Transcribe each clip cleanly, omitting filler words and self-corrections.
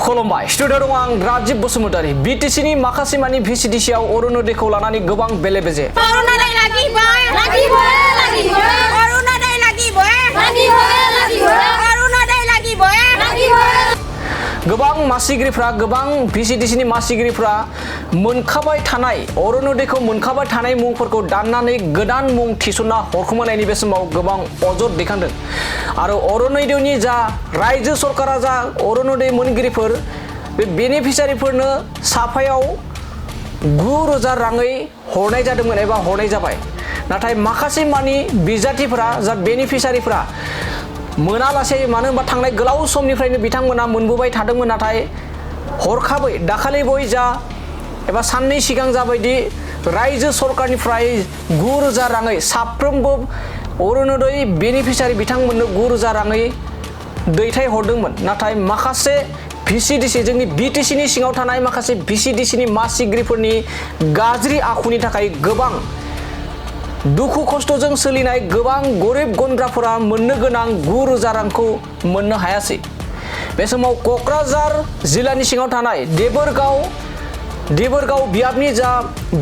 खुलुमबाय स्टुडिअ दं आं राजिब बसुमतारी BTC नि माखासे मानि VCDC आव अरुनोदयखौ लानानै गोबां बेले-बेजे अरुनोदय लागिबाय अरुनोदय लागिबाय अरुनोदय लागिबाय गोबां मासिगिरिफ्रा गोबां VCDC नि मासिगिरिफ्रा मोनखाबाय थानाय अरुनोदयखौ मोनखाबाय थानाय मुंफोरखौ दाननानै गोदान मुं थिसनना हरखोमानायनि बे समाव गोबां अजद दैखांदों आरो अरुनोदयनि जा रायजो सरकारा जा अरुनोदय मोनगिरिफोर बे बेनिफिसियारिफोरनो साफायाव 9,000 राङै हरनाय जादोंमोन एबा हरनाय जाबाय नाथाय माखासे मानि बिजाथिफोरा जा बेनिफिसियारिफोरा मोनालासे मानो होनबा थांनाय गोलाव समनिफ्रायनो बिथांमोना मोनबोबाय थादोंमोन नाथाय हरखाबै दाखालि बयजा एबा साननै सिगां जाबायदि रायजो सरकारनिफ्राय 9,000 राङै साफ्रोमबो अरुनोदय बेनिफिसियारि बिथांमोननो 9,000 राङै दैथाय हरदोंमोन नाथाय माखासे VCDC जोंनि BTC नि सिङाव थानाय माखासे VCDC नि मासिगिरिफोरनि गाज्रि आखुनि थाखाय गोबां दुखु खस्थजों सोलिनाय गोबां गरिब गुन्द्राफोरा मोननो गोनां 9,000 रांखौ मोननो हायासै बे समाव कक्राझार जिल्लानि सिङाव थानाय देबोरगाव बियाबनि जा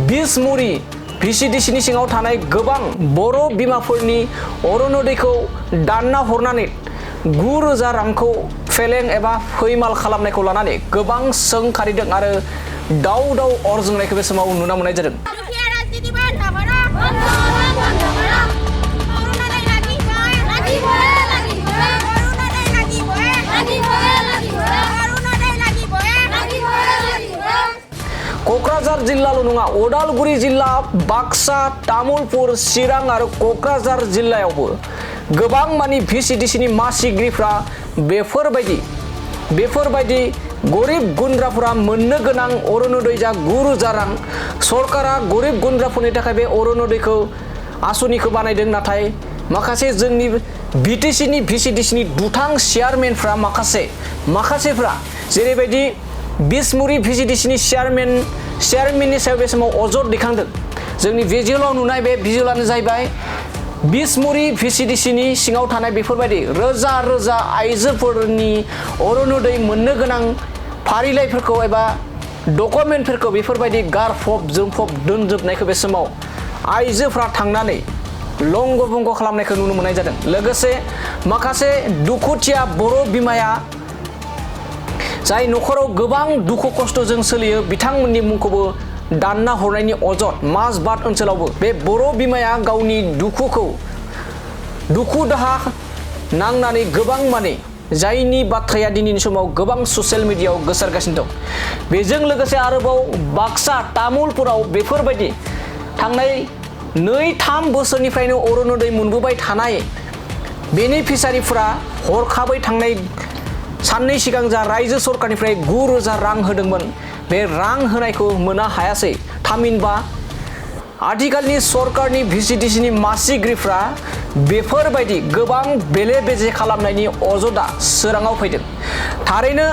बिसमुरि VCDC नि सिङाव थानाय गोबां बर' बिमाफोरनि अरुनोदयखौ दानना हरनानै 9,000 रांखौ फेलें एबा फैमाल खालामनायखौ लानानै गोबां सोंखारिदों आरो दाउ अर जोंनायखौ बे समाव नुनो मोननाय जादों कक्राझार जिल्लाल' नङा उदालगुरि जिल्ला बाक्सा तामुलपुर चिरां आरो कक्राझार जिल्लायावबो गोबां मानि VCDC नि मासिगिरिफ्रा बेफोरबायदि गरिब गुन्द्राफोरा मोननो गोनां अरुनोदय जा 9,000 रां सरकारा गरिब गुन्द्राफोरनि थाखाय बे अरुनोदयखौ आसनिखौ बानायदों नाथाय माखासे जोंनि BTC नि VCDC नि दुथां चेयारमेनफ्रा माखासेफ्रा जेरैबायदि बिसमुरि VCDC नि चेयारमेननि सायाव बे समाव अजद दैखांदों जोंनि भिजुअलाव नुनाय बे भिजुअलानो जाहैबाय बिसमुरि VCDC नि सिङाव थानाय बेफोरबायदि रोजा आइजोफोरनि अरुनोदय मोननो गोनां फारिलाइफोरखौ एबा डकुमेन्टफोरखौ बेफोरबायदि गारफब जोंफब दोनजोबनायखौ बे समाव आइजोफ्रा थांनानै लंग भंग खालामनायखौ नुनो मोननाय जादों लोगोसे माखासे दुखुथिया बर' बिमाया जाय नखराव गोबां दुखु खस्थजों सोलियो बिथांमोननि मुंखौबो दानना हरनायनि अजद माजबाद ओनसोलावबो बे बर' बिमाया गावनि दुखु दाहा नांनानै गोबां माने जायनि बाथ्राया दिनैनि समाव गोबां ससियेल मिडियायाव गोसारगासिनो दं बेजों लोगोसे आरोबाव बाक्सा तामुलपुराव बेफोरबायदि थांनाय 2-3 बोसोरनिफ्रायनो अरुनोदय मोनबोबाय थानाय बेनिफिसियारिफोरा हरखाबै थांनाय साननै सिगां जा रायजो सरकारनिफ्राय 9,000 रां होदोंमोन बे रां होनायखौ मोननो हायासै थामहिनबा आथिखालनि सरकारनि VCDC नि मासिगिरिफ्रा बेफोरबायदि गोबां बेले-बेजे खालामनायनि अजदआ सोराङाव फैदों थारैनो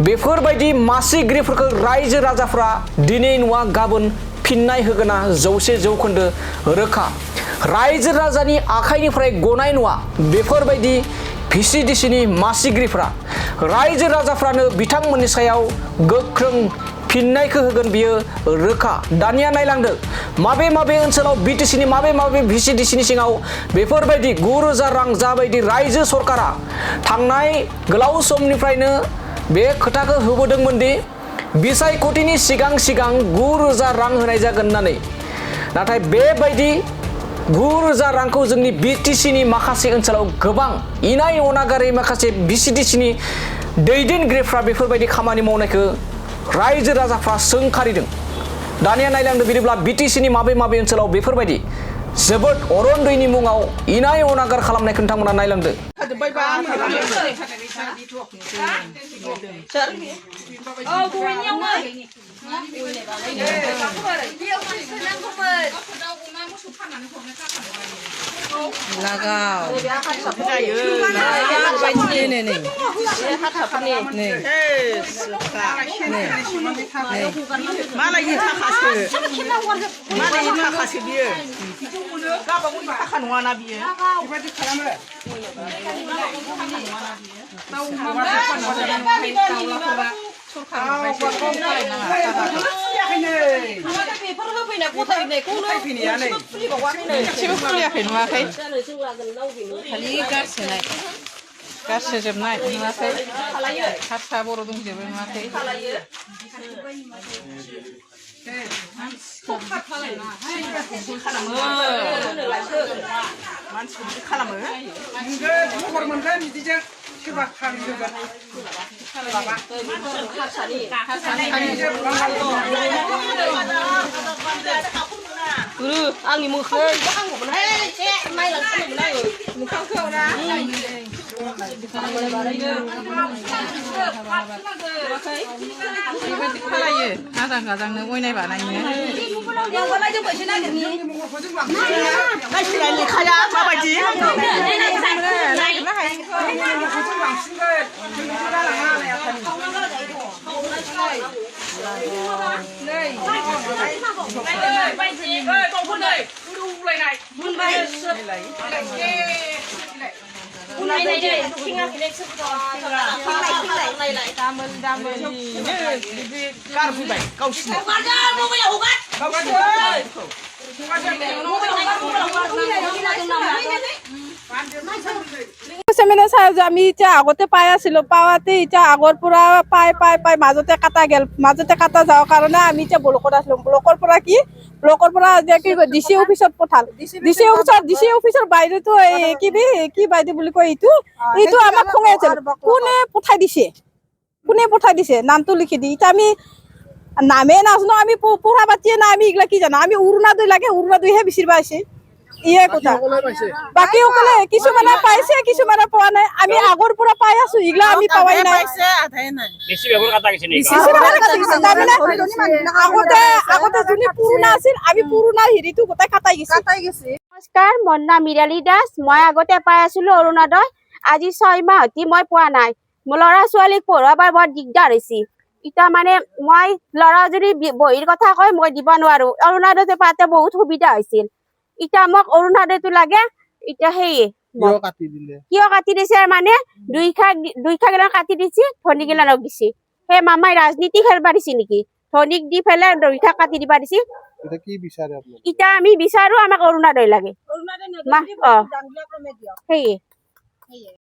बेफोरबायदि मासिगिरिफोरखौ रायजो राजाफ्रा दिनै नङा गाबोन फिननाय होगोना 100% रोखा रायजो राजानि आखाइनिफ्राय गनाय नङा बेफोरबायदि VCDC नि मासिगिरिफ्रा रायजो राजाफ्रानो बिथांमोननि सायाव गोख्रों फिननायखौ होगोन बियो रोखा दानिया नायलांदो माबे ओनसोलाव BTC नि माबे VCDC नि सिङाव बेफोरबायदि 9,000 रां जाबायदि रायजो सरकारा थांनाय गोलाव समनिफ्रायनो बे खोथाखौ होबोदोंमोन दि बिसायख'थिनि सिगां 9,000 रां होनाय जागोन होननानै नाथाय बेबायदि 9,000 रांखौ जोंनि BTC नि माखासे ओनसोलाव गोबां इनाय अनागारै माखासे VCDC नि दैदेनगिरिफ्रा बेफोरबायदि खामानि मावनायखौ रायजो राजाफ्रा सोंखारिदों दानिया नायलांदो बिदिब्ला BTC नि माबे ओनसोलाव बेफोरबायदि जोबोद अरुनोदयनि मुङाव इनाय अनागार खालामनायखौ नोंथांमोना नायलांदो লাগাও मालायनि थाखासो बियो गावबागावनि थाखा नङाना बियो बेबायदि खालामो गारसोजोबनाय नुवाखै हारसा बर' दंजोबो नुवाखै मानसिखौ बिदि खालामो महर मोनगोन बिदिजों सोरबा खालामगोन आंनि मोखां मोखांखौ ना बेबायदि खालायो आजां गाजांनो अयनाय बानायनो लेखाया माबायदि गारबोबाय गावसिनो চেমিনাৰ চাৰ্জ আমি এতিয়া আগতে পাই আছিলো পাওঁতে এতিয়া আগৰ পৰা পাই মাজতে কাটা গেল মাজতে কাটা যাওয়াৰ কাৰণে আমি এতিয়া ব্লকত আছিলো ব্লকৰ পৰা এতিয়া কি ডিচি অফিচত পঠাল ডিচি অফিচৰ বাইদেউতো কি বাইদেউ বুলি কয় এইটো আমাক খঙাই আছে কোনে পঠাই দিছে নামটো লিখি দি এতিয়া আমি নামে নাজানো আমি পঢ়া বাতিয়ে না আমি এইগিলা কি জানো আমি অৰুণোদয় লাগে অৰুণোদয়হে বিচাৰিব আছে ইয়ে কথা বাকি সকলে কিছুমানে পাইছে কিছুমানে পোৱা নাই আমি আগৰ পৰা পাই আছো ইগলা আমি পাৱাই নাই বেছি ব্যৱহাৰ কাটা গৈছে নেকি আগতে যোনি পুৰণা আছিল আমি পুৰণা হেৰিটো গোটাই কাটাই গৈছে নমস্কাৰ মোৰ নাম মিৰালী দাস মই আগতে পাই আছিলো অৰুণোদয় আজি 6 মাহ হতি মই পোৱা নাই মোৰ ল'ৰা ছোৱালীক পঢ়াবৰ বৰ দিগদাৰ হৈছে ইটা মানে মই ল'ৰা যদি বহিৰ কথা কয় মই দিব নোৱাৰো অৰুণোদয় পাতে বহুত সুবিধা হৈছিল ইটা মোক অৰুণোদয়টো লাগে ইটা হেয়ে কিয় কাটি দিছে মানে দুই খাগিলা কাটি দিছে ধনী গিলানক দিছে হে মামাই ৰাজনীতি খেলবা দিছে নেকি ধনীক দি ফেলে দুই খাগ কাটি দিবা দিছে ইটা আমি বিচাৰো আমাক অৰুণোদয় লাগে হেয়ে